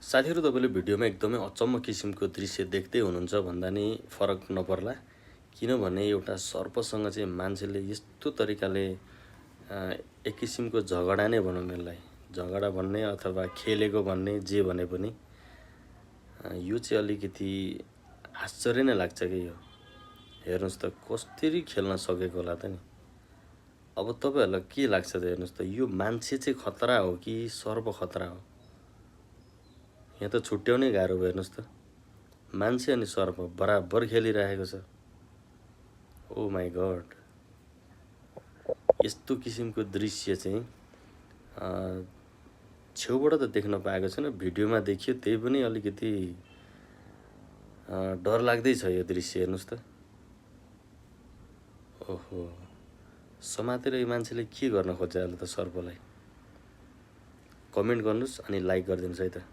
साथीहरु तपाईले भिडियोमा एकदमै अचम्म किसिमको दृश्य देख्दै हुनुहुन्छ भन्दा नि फरक नपर्ला। किनभने एउटा सर्पसँग चाहिँ मान्छेले यस्तो तरिकाले एक किसिमको झगडा नै भनौँ यसलाई। झगडा भन्ने अथवा खेलेको भन्ने जे भने पनि यो चाहिँ अलिकति आश्चर्य नै लाग्छ के यो। हेर्नुस् त कसरी खेल्न सकेको होला त नि। अब तपाईहरुलाई के लाग्छ त हेर्नुस् त यो मान्छे चाहिँ खतरा हो कि सर्प खतरा हो? यहाँ त छुट्याउनै गाह्रो भयो हेर्नुस् त। मान्छे अनि सर्प बराबर खेलिरहेको छ। ओ माई गॉड। यस्तो किसिमको दृश्य चाहिँ छेउबाट त देख्न पाएको छैन, भिडियोमा देखियो त्यही पनि अलिकति डर लाग्दै छ यो दृश्य हेर्नुस् त। ओहो, समातेर यो मान्छेले के गर्न खोज्छ होला त सर्पलाई? कमेन्ट गर्नुस् अनि लाइक गरिदिनुस् है त।